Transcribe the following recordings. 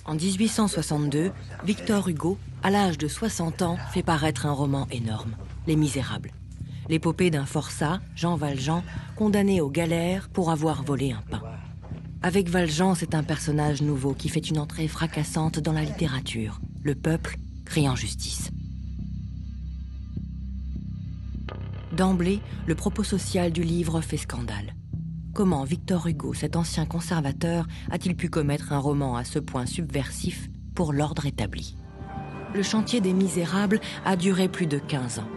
En 1862, Victor Hugo, à l'âge de 60 ans, fait paraître un roman énorme, Les Misérables. L'épopée d'un forçat, Jean Valjean, condamné aux galères pour avoir volé un pain. Avec Valjean, c'est un personnage nouveau qui fait une entrée fracassante dans la littérature. Le peuple criant justice. D'emblée, le propos social du livre fait scandale. Comment Victor Hugo, cet ancien conservateur, a-t-il pu commettre un roman à ce point subversif pour l'ordre établi? Le chantier des Misérables a duré plus de 15 ans.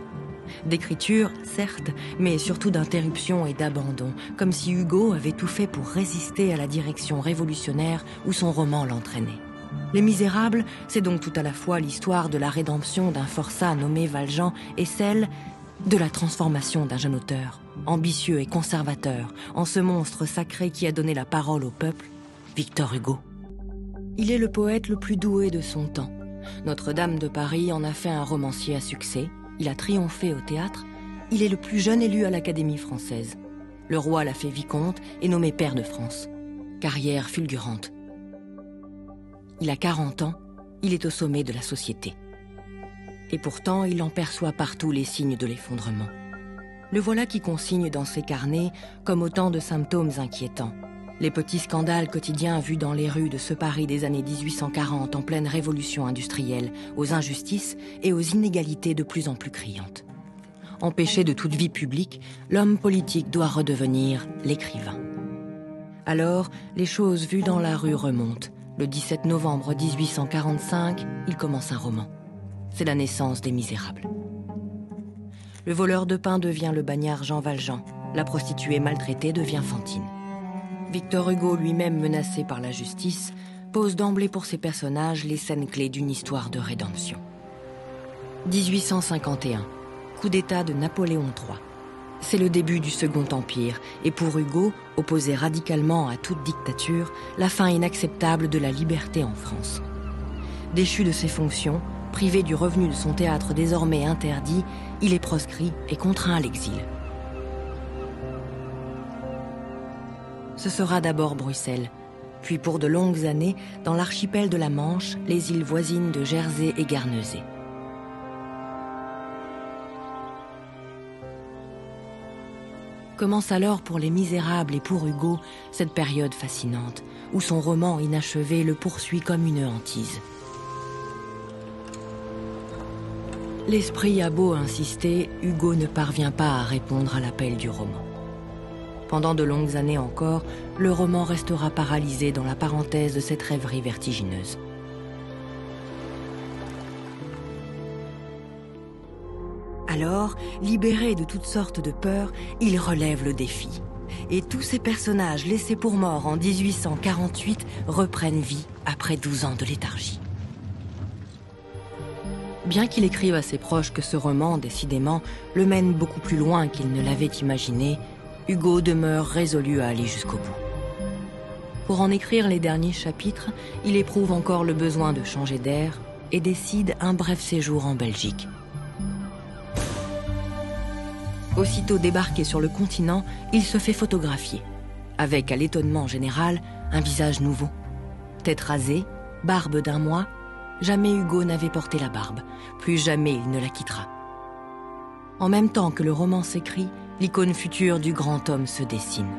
D'écriture, certes, mais surtout d'interruption et d'abandon, comme si Hugo avait tout fait pour résister à la direction révolutionnaire où son roman l'entraînait. Les Misérables, c'est donc tout à la fois l'histoire de la rédemption d'un forçat nommé Valjean et celle de la transformation d'un jeune auteur, ambitieux et conservateur, en ce monstre sacré qui a donné la parole au peuple, Victor Hugo. Il est le poète le plus doué de son temps. Notre-Dame de Paris en a fait un romancier à succès. Il a triomphé au théâtre. Il est le plus jeune élu à l'Académie française. Le roi l'a fait vicomte et nommé pair de France. Carrière fulgurante. Il a 40 ans. Il est au sommet de la société. Et pourtant, il en perçoit partout les signes de l'effondrement. Le voilà qui consigne dans ses carnets comme autant de symptômes inquiétants. Les petits scandales quotidiens vus dans les rues de ce Paris des années 1840 en pleine révolution industrielle, aux injustices et aux inégalités de plus en plus criantes. Empêché de toute vie publique, l'homme politique doit redevenir l'écrivain. Alors, les choses vues dans la rue remontent. Le 17 novembre 1845, il commence un roman. C'est la naissance des Misérables. Le voleur de pain devient le bagnard Jean Valjean. La prostituée maltraitée devient Fantine. Victor Hugo, lui-même menacé par la justice, pose d'emblée pour ses personnages les scènes clés d'une histoire de rédemption. 1851, coup d'État de Napoléon III. C'est le début du Second Empire, et pour Hugo, opposé radicalement à toute dictature, la fin inacceptable de la liberté en France. Déchu de ses fonctions, privé du revenu de son théâtre désormais interdit, il est proscrit et contraint à l'exil. Ce sera d'abord Bruxelles, puis pour de longues années, dans l'archipel de la Manche, les îles voisines de Jersey et Guernesey. Commence alors pour Les Misérables et pour Hugo cette période fascinante, où son roman inachevé le poursuit comme une hantise. L'esprit a beau insister, Hugo ne parvient pas à répondre à l'appel du roman. Pendant de longues années encore, le roman restera paralysé dans la parenthèse de cette rêverie vertigineuse. Alors, libéré de toutes sortes de peurs, il relève le défi. Et tous ces personnages laissés pour morts en 1848 reprennent vie après 12 ans de léthargie. Bien qu'il écrive à ses proches que ce roman, décidément, le mène beaucoup plus loin qu'il ne l'avait imaginé, Hugo demeure résolu à aller jusqu'au bout. Pour en écrire les derniers chapitres, il éprouve encore le besoin de changer d'air et décide un bref séjour en Belgique. Aussitôt débarqué sur le continent, il se fait photographier, avec, à l'étonnement général, un visage nouveau. Tête rasée, barbe d'un mois, jamais Hugo n'avait porté la barbe, plus jamais il ne la quittera. En même temps que le roman s'écrit, l'icône future du grand homme se dessine.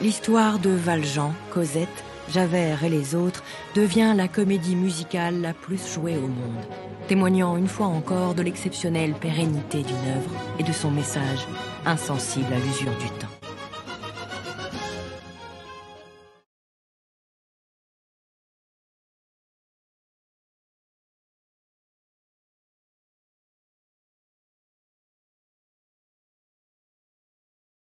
L'histoire de Valjean, Cosette, Javert et les autres devient la comédie musicale la plus jouée au monde, témoignant une fois encore de l'exceptionnelle pérennité d'une œuvre et de son message insensible à l'usure du temps.